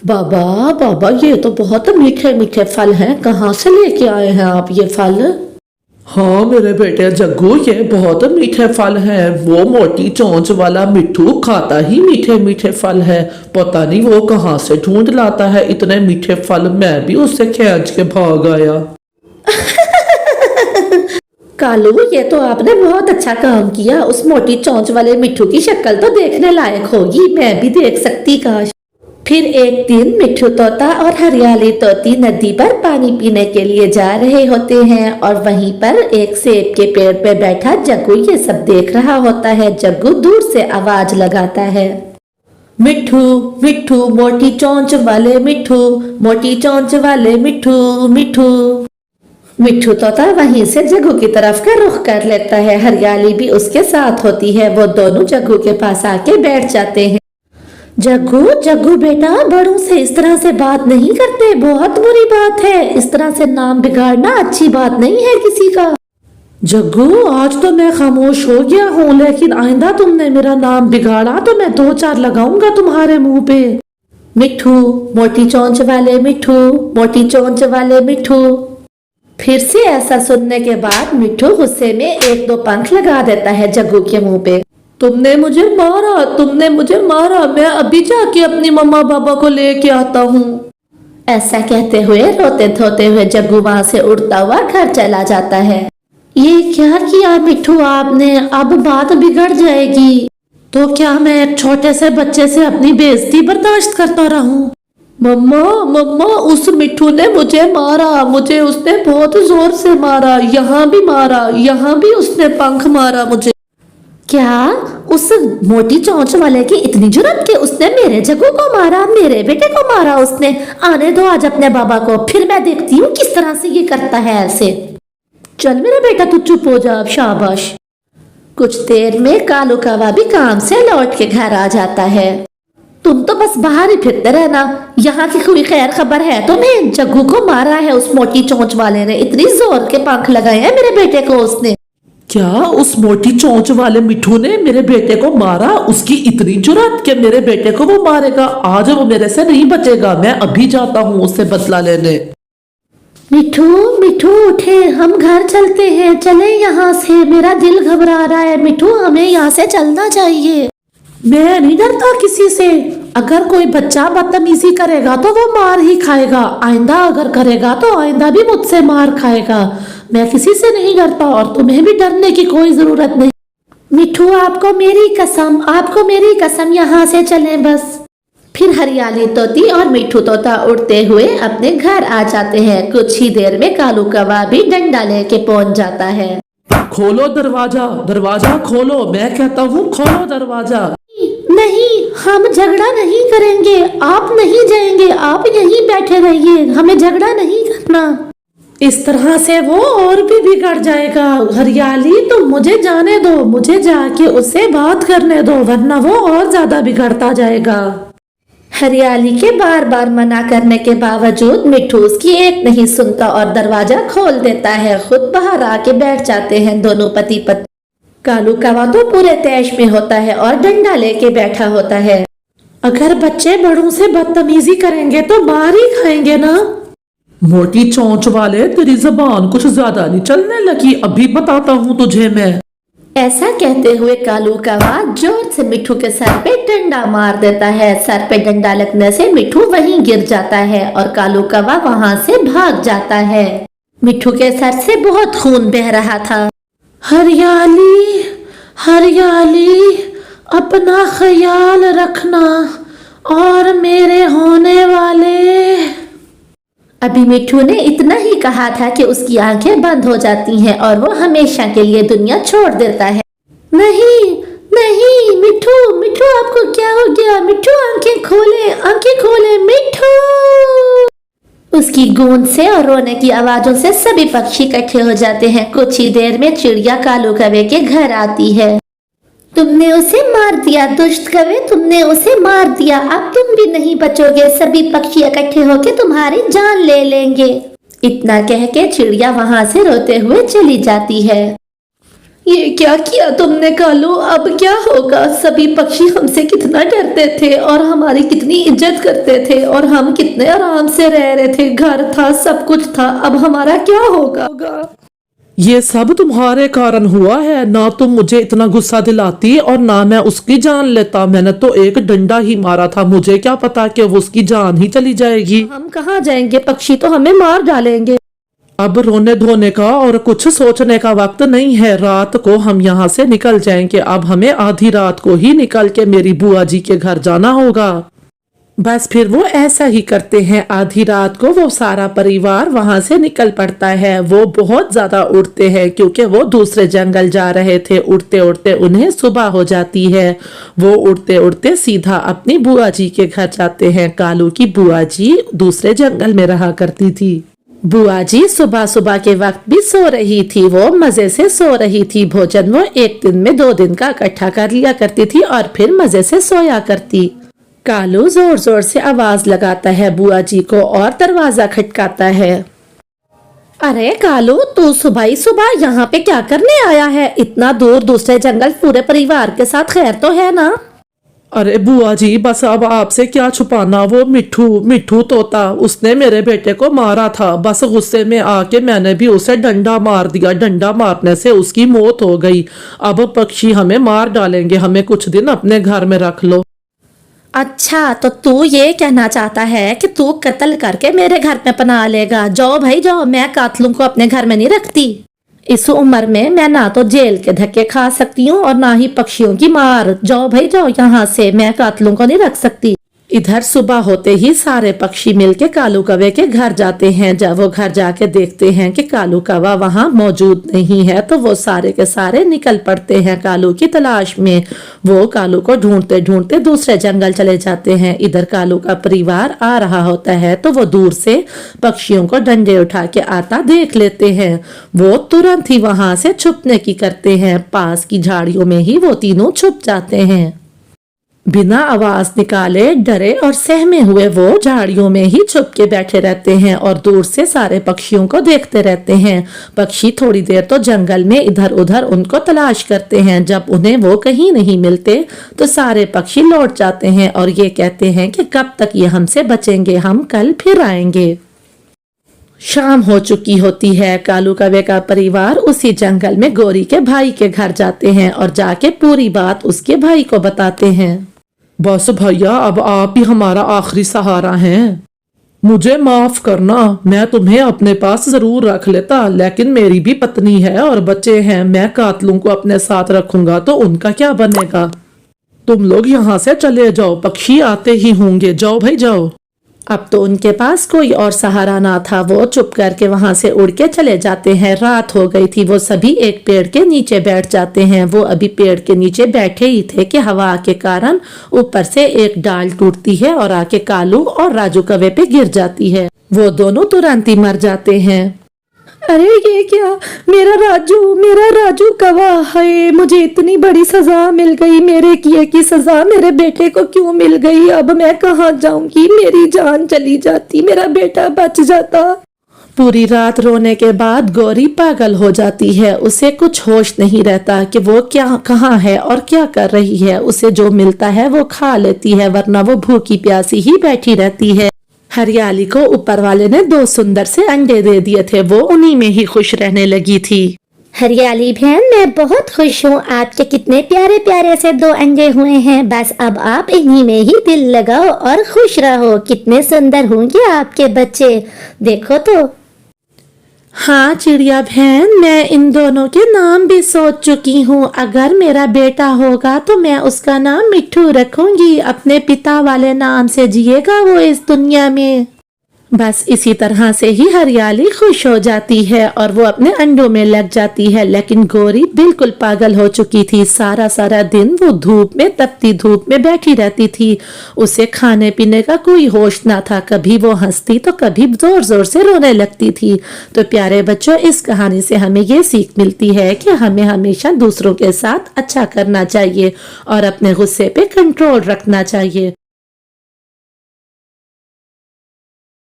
बाबा बाबा, ये तो बहुत मीठे मीठे फल हैं। कहाँ से लेके आए हैं आप ये फल? हाँ मेरे बेटे जग्गू, ये बहुत मीठे फल हैं। वो मोटी चोंच वाला मिट्ठू खाता ही मीठे मीठे फल है। पता नहीं वो कहाँ से ढूंढ लाता है इतने मीठे फल। मैं भी उससे खींच के भाग आया। कालू, ये तो आपने बहुत अच्छा काम किया। उस मोटी चोंच वाले मिट्ठू की शक्ल तो देखने लायक होगी, मैं भी देख सकती काश। फिर एक दिन मिट्ठू तोता और हरियाली तोती नदी पर पानी पीने के लिए जा रहे होते हैं और वहीं पर एक सेब के पेड़ पे बैठा जग्गू ये सब देख रहा होता है। जग्गू दूर से आवाज लगाता है, मिट्ठू मिट्ठू मोटी चोंच वाले मिट्ठू, मोटी चोंच वाले मिट्ठू मिट्ठू। मिट्ठू तोता वहीं से जग्गू की तरफ का रुख कर लेता है। हरियाली भी उसके साथ होती है। वो दोनों जग्गू के पास आके बैठ जाते हैं। जग्गू जग्गू बेटा, बड़ों से इस तरह से बात नहीं करते, बहुत बुरी बात है। इस तरह से नाम बिगाड़ना अच्छी बात नहीं है किसी का। जग्गू, आज तो मैं खामोश हो गया हूँ, लेकिन आइंदा तुमने मेरा नाम बिगाड़ा तो मैं 2-4 लगाऊंगा तुम्हारे मुंह पे। मिट्ठू मोटी चोंच वाले मिट्ठू, मोटी चोंच वाले मिट्ठू। फिर से ऐसा सुनने के बाद मिट्ठू गुस्से में 1-2 पंख लगा देता है जग्गू के मुंह पे। तुमने मुझे मारा, तुमने मुझे मारा, मैं अभी जाके अपनी मम्मा पापा को लेके आता हूँ। ऐसा कहते हुए रोते धोते हुए जग्गू वहां से उड़ता हुआ घर चला जाता है। ये क्या किया मिट्ठू आपने? अब बात बिगड़ जाएगी। तो क्या मैं एक छोटे से बच्चे से अपनी बेइज्जती बर्दाश्त करता रहूं? मम्मा मम्मा, उस मिट्ठू ने मुझे मारा, मुझे उसने बहुत जोर से मारा, यहाँ भी मारा, यहाँ भी उसने पंख मारा मुझे। क्या उस मोटी चोंच वाले की इतनी जुर्रत कि उसने मेरे जग्गू को मारा, मेरे बेटे को मारा उसने? आने दो आज अपने बाबा को, फिर मैं देखती हूँ किस तरह से ये करता है ऐसे। चल मेरा बेटा तू चुप हो जा अब, शाबाश। कुछ देर में कालू कौवा भी काम से लौट के घर आ जाता है। तुम तो बस बाहर ही फिरते रहना, यहाँ की कोई खैर खबर है तुम्हें? जग्गू को मारा है उस मोटी चोंच वाले ने, इतनी जोर के पंख लगाए हैं मेरे बेटे को उसने। क्या उस मोटी चोंच वाले मिट्ठू ने मेरे बेटे को मारा? उसकी इतनी जुर्रत कि मेरे बेटे को वो मारेगा? आज वो मेरे से नहीं बचेगा। मैं अभी जाता हूँ उससे बदला लेने। मिट्ठू मिट्ठू उठे, हम घर चलते हैं, चले यहाँ से, मेरा दिल घबरा रहा है। मिट्ठू हमें यहाँ से चलना चाहिए। मैं नहीं डरता किसी से। अगर कोई बच्चा बदतमीजी करेगा तो वो मार ही खाएगा, आइंदा अगर करेगा तो आइंदा भी मुझसे मार खाएगा। मैं किसी से नहीं डरता और तुम्हें भी डरने की कोई जरूरत नहीं। मिट्ठू आपको मेरी कसम, आपको मेरी कसम, यहाँ से चलें बस। फिर हरियाली तोती और मिट्ठू तोता उड़ते हुए अपने घर आ जाते हैं। कुछ ही देर में कालू कौवा भी डंडा लेके पहुंच जाता है। खोलो दरवाजा, दरवाजा खोलो, मैं कहता हूँ खोलो दरवाजा। नहीं, हम झगड़ा नहीं करेंगे, आप नहीं जाएंगे, आप यहीं बैठे रहिए, हमें झगड़ा नहीं करना। इस तरह से वो और भी बिगड़ जाएगा। हरियाली तुम मुझे जाने दो, मुझे जाके उससे बात करने दो, वरना वो और ज्यादा बिगड़ता जाएगा। हरियाली के बार बार मना करने के बावजूद मिट्ठू उसकी एक नहीं सुनता और दरवाजा खोल देता है। खुद बाहर आके बैठ जाते हैं दोनों पति पत्नी। कालू कौवा तो पूरे तैश में होता है और डंडा लेके बैठा होता है। अगर बच्चे बड़ों से बदतमीजी करेंगे तो मार ही खाएंगे ना। मोटी चोंच वाले, तेरी जबान कुछ ज्यादा नहीं चलने लगी? अभी बताता हूँ तुझे मैं। ऐसा कहते हुए कालू कौवा जोर से मिट्ठू के सर पे डंडा मार देता है। सर पे डंडा लगने से मिट्ठू वहीं गिर जाता है और कालू कौवा वहां से भाग जाता है। मिट्ठू के सर से बहुत खून बह रहा था। हरियाली हरियाली, अपना ख्याल रखना और मेरे होने वाले। अभी मिट्ठू ने इतना ही कहा था कि उसकी आंखें बंद हो जाती हैं और वो हमेशा के लिए दुनिया छोड़ देता है। नहीं नहीं मिट्ठू, मिट्ठू आपको क्या हो गया? मिट्ठू आंखें खोले, आंखें खोले मिट्ठू। उसकी गूंज से और रोने की आवाजों से सभी पक्षी इकट्ठे हो जाते हैं। कुछ ही देर में चिड़िया कालू कौवे के घर आती है। तुमने उसे मार दिया दुष्ट कौवे, तुमने उसे मार दिया, अब तुम भी नहीं बचोगे, सभी पक्षी इकट्ठे होकर तुम्हारी जान ले लेंगे। इतना कह के चिड़िया वहां से रोते हुए चली जाती है। ये क्या किया तुमने कालू? अब क्या होगा? सभी पक्षी हमसे कितना डरते थे और हमारी कितनी इज्जत करते थे और हम कितने आराम से रह रहे थे, घर था, सब कुछ था। अब हमारा क्या होगा? ये सब तुम्हारे कारण हुआ है। ना तुम मुझे इतना गुस्सा दिलाती और ना मैं उसकी जान लेता। मैंने तो एक डंडा ही मारा था, मुझे क्या पता कि वो उसकी जान ही चली जाएगी। हम कहाँ जाएंगे? पक्षी तो हमें मार डालेंगे। अब रोने धोने का और कुछ सोचने का वक्त नहीं है। रात को हम यहाँ से निकल जाएंगे। अब हमें आधी रात को ही निकल के मेरी बुआ जी के घर जाना होगा। बस फिर वो ऐसा ही करते हैं। आधी रात को वो सारा परिवार वहां से निकल पड़ता है। वो बहुत ज्यादा उड़ते हैं क्योंकि वो दूसरे जंगल जा रहे थे। उड़ते उड़ते उन्हें सुबह हो जाती है। वो उड़ते उड़ते सीधा अपनी बुआ जी के घर जाते हैं। कालू की बुआ जी दूसरे जंगल में रहा करती थी। बुआ जी सुबह सुबह के वक्त भी सो रही थी। वो मजे से सो रही थी। भोजन वो एक दिन में 2 दिन का इकट्ठा कर लिया करती थी और फिर मजे से सोया करती। कालू जोर जोर से आवाज लगाता है बुआ जी को और दरवाजा खटकाता है। अरे कालू, तू सुबह ही सुबह यहाँ पे क्या करने आया है? इतना दूर दूसरे जंगल पूरे परिवार के साथ, खैर तो है ना? अरे बुआ जी, बस अब आपसे क्या छुपाना। वो मिठू तोता, उसने मेरे बेटे को मारा था। बस गुस्से में आके मैंने भी उसे डंडा मार दिया। डंडा मारने से उसकी मौत हो गई। अब पक्षी हमें मार डालेंगे। हमें कुछ दिन अपने घर में रख लो। अच्छा, तो तू ये कहना चाहता है कि तू कत्ल करके मेरे घर में पनाह लेगा? जाओ भाई जाओ, मैं कातलों को अपने घर में नहीं रखती। इस उम्र में मैं ना तो जेल के धक्के खा सकती हूँ और ना ही पक्षियों की मार। जाओ भाई जाओ यहाँ से, मैं कातलों को नहीं रख सकती। इधर सुबह होते ही सारे पक्षी मिलके कालू कौवे के घर जाते हैं। जब वो घर जाके देखते हैं कि कालू कौवा वहां मौजूद नहीं है तो वो सारे के सारे निकल पड़ते हैं कालू की तलाश में। वो कालू को ढूंढते ढूंढते दूसरे जंगल चले जाते हैं। इधर कालू का परिवार आ रहा होता है तो वो दूर से पक्षियों को डंडे उठा के आता देख लेते हैं। वो तुरंत ही वहां से छुपने की करते हैं। पास की झाड़ियों में ही वो तीनों छुप जाते हैं। बिना आवाज निकाले, डरे और सहमे हुए वो झाड़ियों में ही छुप के बैठे रहते हैं और दूर से सारे पक्षियों को देखते रहते हैं। पक्षी थोड़ी देर तो जंगल में इधर उधर उनको तलाश करते हैं। जब उन्हें वो कहीं नहीं मिलते तो सारे पक्षी लौट जाते हैं और ये कहते हैं कि कब तक ये हमसे बचेंगे, हम कल फिर आएंगे। शाम हो चुकी होती है। कालू कौवे का परिवार उसी जंगल में गोरी के भाई के घर जाते हैं और जाके पूरी बात उसके भाई को बताते हैं। बस भैया, अब आप ही हमारा आखिरी सहारा हैं। मुझे माफ करना, मैं तुम्हें अपने पास जरूर रख लेता, लेकिन मेरी भी पत्नी है और बच्चे हैं। मैं कातलों को अपने साथ रखूंगा तो उनका क्या बनेगा। तुम लोग यहाँ से चले जाओ, पक्षी आते ही होंगे। जाओ भाई जाओ। अब तो उनके पास कोई और सहारा ना था। वो चुप करके वहां से उड़ के चले जाते हैं। रात हो गई थी। वो सभी एक पेड़ के नीचे बैठ जाते हैं। वो अभी पेड़ के नीचे बैठे ही थे कि हवा के कारण ऊपर से एक डाल टूटती है और आके कालू और राजू कौवे पे गिर जाती है। वो दोनों तुरंत ही मर जाते हैं। अरे ये क्या? मेरा राजू कौवा है। मुझे इतनी बड़ी सजा मिल गई। मेरे किए की सजा मेरे बेटे को क्यों मिल गई? अब मैं कहाँ जाऊंगी? मेरी जान चली जाती, मेरा बेटा बच जाता। पूरी रात रोने के बाद गौरी पागल हो जाती है। उसे कुछ होश नहीं रहता कि वो क्या, कहाँ है और क्या कर रही है। उसे जो मिलता है वो खा लेती है, वरना वो भूखी प्यासी ही बैठी रहती है। हरियाली को ऊपर वाले ने 2 सुंदर से अंडे दे दिए थे। वो उन्हीं में ही खुश रहने लगी थी। हरियाली बहन, मैं बहुत खुश हूँ। आपके कितने प्यारे प्यारे से 2 अंडे हुए हैं। बस अब आप इन्हीं में ही दिल लगाओ और खुश रहो। कितने सुंदर होंगे आपके बच्चे, देखो तो। हाँ चिड़िया बहन, मैं इन दोनों के नाम भी सोच चुकी हूँ। अगर मेरा बेटा होगा तो मैं उसका नाम मिट्ठू रखूंगी। अपने पिता वाले नाम से जिएगा वो इस दुनिया में। बस इसी तरह से ही हरियाली खुश हो जाती है और वो अपने अंडों में लग जाती है। लेकिन गौरी बिल्कुल पागल हो चुकी थी। सारा सारा दिन वो धूप में, तपती धूप में बैठी रहती थी। उसे खाने पीने का कोई होश ना था। कभी वो हंसती तो कभी जोर जोर से रोने लगती थी। तो प्यारे बच्चों, इस कहानी से हमें ये सीख मिलती है कि हमें हमेशा दूसरों के साथ अच्छा करना चाहिए और अपने गुस्से पे कंट्रोल रखना चाहिए।